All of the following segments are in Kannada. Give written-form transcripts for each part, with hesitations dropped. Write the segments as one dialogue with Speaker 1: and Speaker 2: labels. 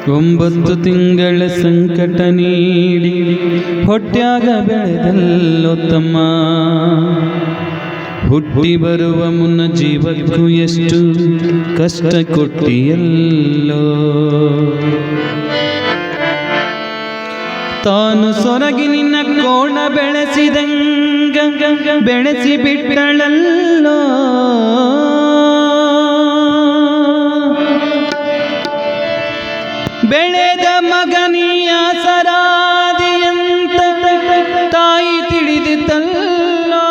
Speaker 1: 9 ತಿಂಗಳ ಸಂಕಟ ನೀಡಿ ಹೊಟ್ಯಾಗ ಬೆಳೆದಲ್ಲೋ ತಮ್ಮ. ಹುಟ್ಟಿ ಬರುವ ಮುನ್ನ ಜೀವಕ್ಕೂ ಎಷ್ಟು ಕಷ್ಟ ಕೊಟ್ಟಿಯಲ್ಲೋ. ತಾನು ಸೊರಗಿ ನಿನ್ನ ಕೋಣ ಬೆಳೆಸಿದಂಗ ಬೆಳೆಸಿ ಬಿಟ್ಟಳಲ್ಲೋ. ಬೆಳೆದ ಮಗನಿಯ ಸರಾದಿಯಂತ ತಾಯಿ ತಿಳಿದಿದ್ದಲ್ಲೋ.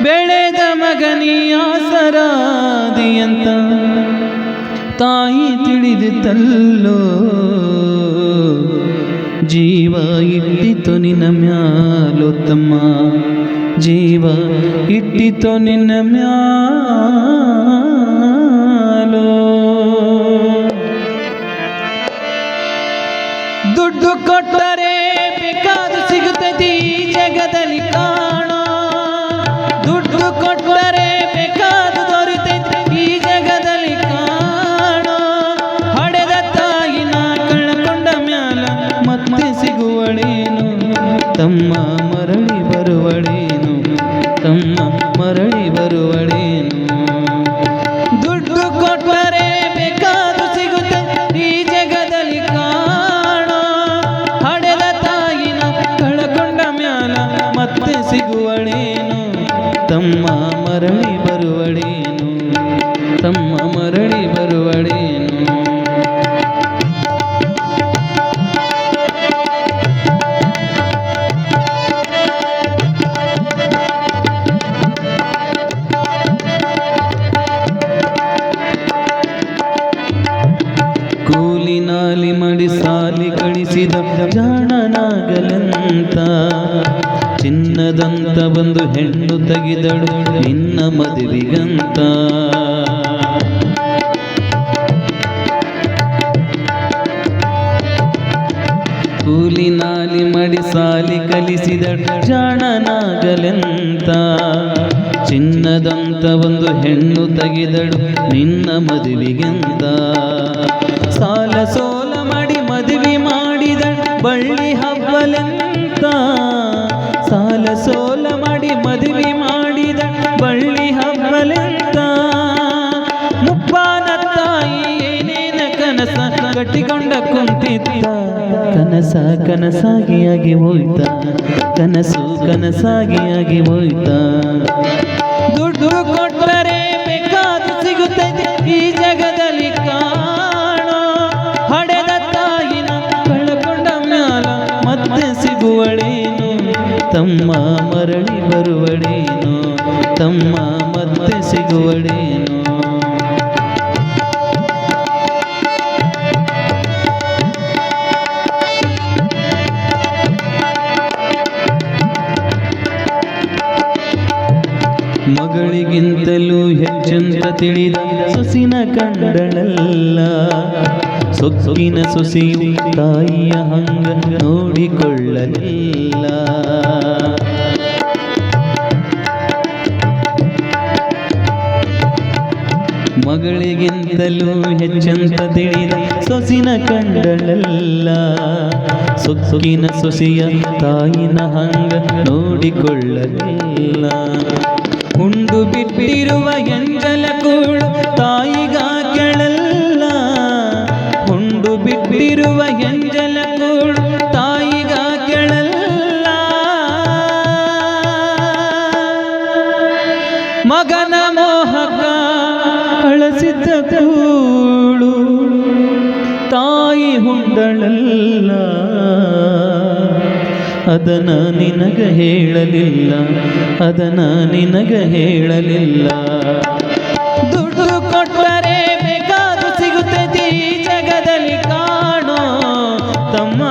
Speaker 1: ಬೆಳೆದ ಮಗನಿಯ ಸರಾದಿಯಂತ ತಾಯಿ ತಿಳಿದಿದ್ದಲ್ಲೋ. ಜೀವ ಇಟ್ಟಿತು ನಿನ್ನ ಮ್ಯಾಲೋ ತಮ್ಮ, ಜೀವ ಇಟ್ಟಿತು ನಿನ್ನ ಮ್ಯಾಲೋ. ದುಡ್ಡು ಕೊಟ್ಟರೆ ಬೇಕಾದು ಸಿಗುತ್ತದೆ ಈ ಜಗದಲ್ಲಿ ಕಾಣೋ. ದುಡ್ಡು ಕೊಟ್ಟರೆ ಬೇಕಾದು ದೊರೆತೈತಿ ಈ ಜಗದಲ್ಲಿ ಕಾಣೋ. ಹಡೆದ ತಾಯಿನ ಕಳ್ಕೊಂಡ ಮ್ಯಾಲ ಮತ್ತೆ ಸಿಗುವಳೇನು ತಮ್ಮ, ಮರಳಿ ಬರುವಳೇನು ತಮ್ಮ, ಮರಳಿ ಬರುವಳೇನು. ದುಡ್ಡು ಕೊಟ್ಟರೆ ಬೇಕಾದು ಸಿಗುತ್ತೆ ಈ ಜಗದಲ್ಲಿ ಕಾಣೋ. ಹಡೆದ ತಾಯಿನ ಕಳ್ಕೊಂಡ ಮ್ಯಾಲ ಮತ್ತೆ ಸಿಗುವಳೇನು ತಮ್ಮ, ಮರಳಿ ಬರುವಳೇನು ತಮ್ಮ, ಮರಳಿ ಬರುವಳೇನು. ಕೂಲಿನಾಲಿ ಮಾಡಿ ಸಾಲಿ ಕಳಿಸಿದ ಜಾಣನಾಗಲಂತ ಚಿನ್ನದಂತ ಒಂದು ಹೆಣ್ಣು ತೆಗೆದಳು ನಿನ್ನ ಮದುವೆಗಂತ. ಕೂಲಿನಾಲಿ ಮಾಡಿ ಸಾಲಿ ಕಲಿಸಿದಳು ಜಾಣನಾಗಲೆಂತ ಚಿನ್ನದಂತ ಒಂದು ಹೆಣ್ಣು ತೆಗೆದಳು ನಿನ್ನ ಮದುವೆಗೆಂತ. ಸಾಲ ಸೋಲ ಮಾಡಿ ಮದುವೆ ಮಾಡಿದ ಬಳ್ಳಿ ಹಬ್ಬಲೆಂತ. ಸಾಲ ಸೋಲ ಮಾಡಿ ಮದುವೆ ಮಾಡಿದ ಬಳ್ಳಿ ಹಬ್ಬಲೆಂತ. ಮುಪ್ಪಾನ ತಾಯಿ ಏನೇನ ಕನಸ ಕಟ್ಟಿಕೊಂಡ ಕುಂತಿತ್ತ. ಕನಸ ಕನಸಾಗಿ ಆಗಿ ಹೋಯ್ತ, ಕನಸು ಕನಸಾಗಿ ಆಗಿ ಹೋಯ್ತ. ದುಡ್ಡು ಕೊಟ್ಟರೆ ಬೇಕಾದು ಸಿಗುತ್ತದೆ ಈ ಜಗದಲ್ಲಿ ಕಾಣೋ. ಹಡೆದ ತಾಯಿನ ಕಳ್ಕೊಂಡ ಮ್ಯಾಲ ಮತ್ತೆ ಸಿಗುವಳೇನು ತಮ್ಮ, ಮರಳಿ ಬರುವಳೇನು ತಮ್ಮ, ಮತ್ತೆ ಸಿಗುವಳೇನು. ಮಗಳಿಗಿಂತಲೂ ಹೆಚ್ಚಂತ ತಿಳಿದ ಸೊಸಿನ ಕಂಡಳಲ್ಲ. ಸೊಕ್ಕಿನ ಸೊಸಿಯು ತಾಯಿಯ ಹಂಗ ನೋಡಿಕೊಳ್ಳಲಿಲ್ಲ. ಮಗಳಿಗಿಂತಲೂ ಹೆಚ್ಚಂತ ತಿಳಿದ ಸೊಸಿನ ಕಂಡಳಲ್ಲ. ಸೊಕ್ಕಿನ ಸೊಸಿಯ ತಾಯಿನ ಹಂಗ ನೋಡಿಕೊಳ್ಳಲಿಲ್ಲ. ಉಂಡು ಬಿಟ್ಟಿರುವ ಎಂಜಲ ಕೂಳು ತಾಯಿಗ ಕೆಳಲ್ಲ. ಉಂಡು ಬಿಟ್ಟಿರುವ ಎಂಜಲ ಕೂಳು ತಾಯಿಗ ಕೆಳಲ್ಲ. ಮಗನ ಮೋಹಕ ಅಳಸಿದ್ದ ಕೂಳು ತಾಯಿ ಹುಂಡಳಲ್ಲ. ಅದನ ನಿನಗ ಹೇಳಲಿಲ್ಲ, ಅದನ ನಿನಗ ಹೇಳಲಿಲ್ಲ. ದುಡ್ಡು ಕೊಟ್ಟರೆ ಬೇಕಾದು ಸಿಗುತ್ತದೆ ಈ ಜಗದಲ್ಲಿ ಕಾಣೋ ತಮ್ಮ.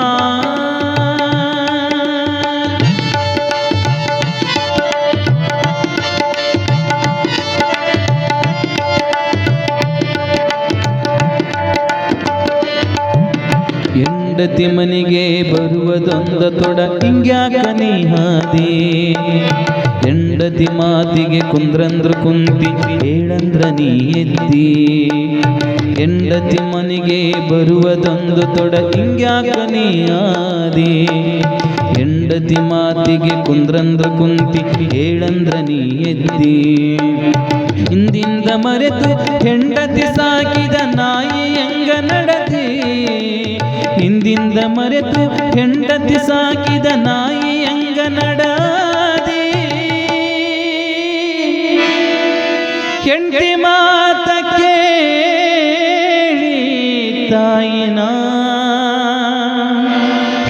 Speaker 1: ಹೆಂಡತಿ ಮನೆಗೆ ಬರುವುದೊಂದ ತೊಡ ಹಿಂಗ್ಯಾಕ ನೀ ಹಾದಿ ಹೆಂಡತಿ ಮಾತಿಗೆ ಕುಂದ್ರಂದ್ರ ಕುಂತಿ ಹೇಳಂದ್ರ ನೀ ಎದ್ದಿ ಹೆಂಡತಿ ಮನೆಗೆ ಬರುವುದೊಂದು ತೊಡ ಹಿಂಗ್ಯಾಕ ನೀ ಹಾದಿ ಹೆಂಡತಿ ಮಾತಿಗೆ ಕುಂದ್ರಂದ್ರ ಕುಂತಿ ಹೇಳಂದ್ರ ನೀ ಎದ್ದಿ ಹಿಂದಿಂದ ಮರೆತು ಹೆಂಡತಿ ಸಾಕಿದ ನಾಯಿ ಹೆಂಗ ನಡತಿ ಹಿಂದಿಂದ ಮರೆತು ಹೆಂಡತಿ ಸಾಕಿದ ನಾಯಿ ಹೆಂಗ ನಡತಿ ಹೆಂಡತಿ ಮಾತ ಕೇಳಿ ತಾಯಿನ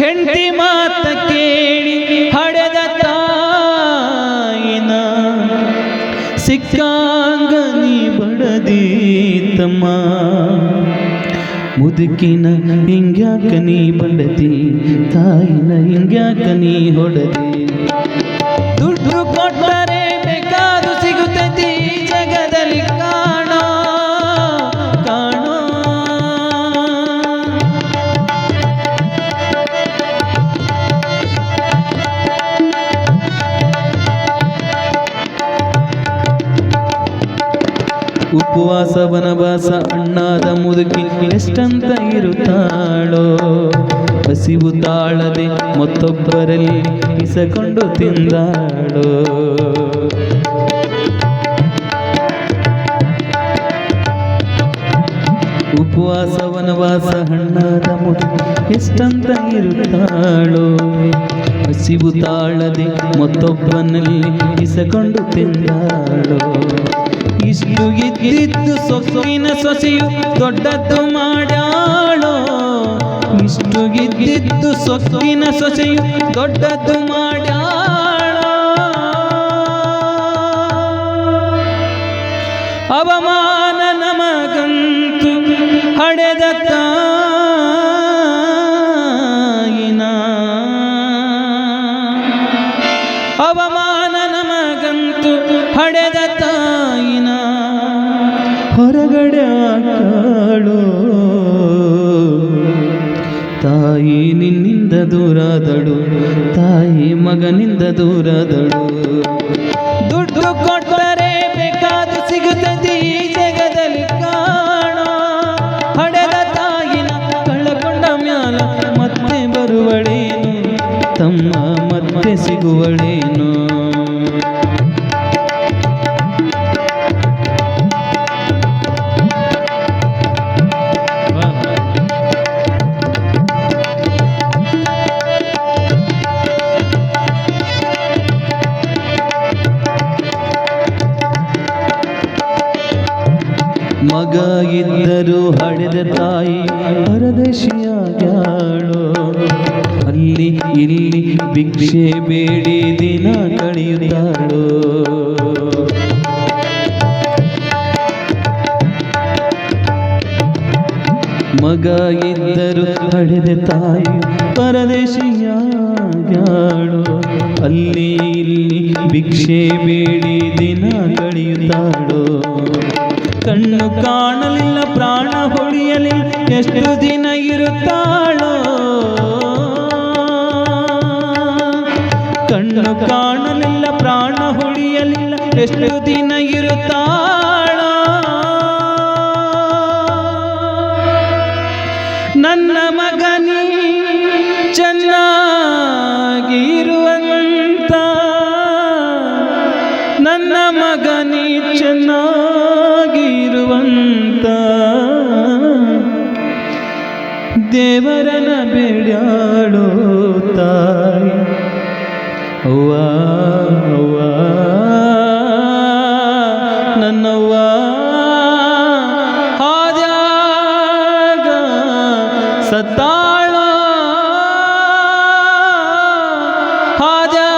Speaker 1: ಹೆಂಡತಿ ಮಾತ ಕೇಳಿ ಹಡೆದ ತಾಯಿನ ಸಿಕ್ಕಾಂಗ ನೀ ಬಡದಿ ತಮ್ಮ ಮುದುಕಿನ ಹಿಂಗ್ಯಾಕ ನೀ ಬಡದಿ ತಾಯಿನ ಹಿಂಗ್ಯಾಕ ನೀ ಹೊಡದಿ ದುಡ್ಡು ಕೊಟ್ಟರೆ ಬೇಕಾದು ಸಿಗುತ್ತದೆ ಜಗದಲ್ಲಿ ಕಾಣೋ ಕಾಣೋ ಉಪವಾಸ ವನವಾಸ ಅಣ್ಣಾದ ಮುದುಕಿ ಎಷ್ಟಂತ ಇರುತ್ತಾಳೋ ಹಸಿವು ತಾಳದೆ ಮತ್ತೊಬ್ಬರಲ್ಲಿ ಇಸಕೊಂಡು ತಿಂದಾಳೋ ಉಪವಾಸ ವನವಾಸ ಹಣ್ಣಾದ ಮುದುಕಿ ಎಷ್ಟಂತ ಇರುತ್ತಾಳೋ ಹಸಿವು ತಾಳದೆ ಮತ್ತೊಬ್ಬನಲ್ಲಿ ಇಸಕೊಂಡು ತಿಂದಾಳೋ ಇಷ್ಟು ಇದ್ದಿದ್ದು ಸೊಕ್ಕಿನ ಸೊಸೆಯು ದೊಡ್ಡದ್ದು ಮಾಡ್ಯಾಳೋ ಇಷ್ಟು ಇದ್ದಿದ್ದು ಸೊಕ್ಕಿನ ಸೊಸೆಯು ದೊಡ್ಡದ್ದು ಮಾಡ್ಯಾಳೋ ಅವಮಾನ ನಮಗಂತು ಹಡೆದ ತಾಯಿನ ಅವಮಾನ ನಮಗಂತು ಹಡೆದ ತಾಯಿನ ಹೊರಗಡೆ ಹಾಕಾಳೋ ತಾಯಿ ನಿನ್ನಿಂದ ದೂರಾದಳು ತಾಯಿ ಮಗನಿಂದ ದೂರಾದಳು ದುಡ್ಡು ಕೊಟ್ಟರೆ ಬೇಕಾದು ಸಿಗುತ್ತದೆ ಜಗದಲ್ಲಿ ಕಾಣೋ ಹಡೆದ ತಾಯಿನ ಕಳಕೊಂಡ ಮ್ಯಾಲ ಮತ್ತೆ ಬರುವಳೇನು ತಮ್ಮ ಮತ್ತೆ ಸಿಗುವಳೇನು ಮಗ ಇದ್ದರೂ ಹಡೆದ ತಾಯಿ ಪರದೇಶಿಯಾಗ್ಯಾಳೋ ಅಲ್ಲಿ ಇಲ್ಲಿ ಭಿಕ್ಷೆ ಬೇಡಿ ದಿನ ಕಳೆಯುತ್ತಾಳೋ ಮಗ ಇದ್ದರೂ ಹಡೆದ ತಾಯಿ ಪರದೇಶಿಯಾಗ್ಯಾಳೋ ಅಲ್ಲಿ ಇಲ್ಲಿ ಭಿಕ್ಷೆ ಬೇಡಿ ದಿನ ಕಳೆಯುತ್ತಾಳೋ ಕಣ್ಣು ಕಾಣಲಿಲ್ಲ ಪ್ರಾಣ ಹೊಳಿಯಲಿಲ್ಲ ಎಷ್ಟು ದಿನ ಇರುತ್ತಾಳೋ ಕಣ್ಣು ಕಾಣಲಿಲ್ಲ ಪ್ರಾಣ ಹೊಳಿಯಲಿಲ್ಲ ಎಷ್ಟು ದಿನ ಇರುತ್ತಾಳೋ ನನ್ನ ಮಗನಿ ಚೆನ್ನಾಗಿರುವಂತ ನನ್ನ ಮಗನಿ ಚೆನ್ನಾಗಿರುವಂತ ದೇವರನ ಬೇಡ್ಯಾಳೋ ತಾಯಿ ಅವ್ವ ಅವ್ವ ನನ್ನವ್ವ ಹಾದ್ಯಾಗ ಸತ್ತಾಳೋ ಹಾದ್ಯಾಗ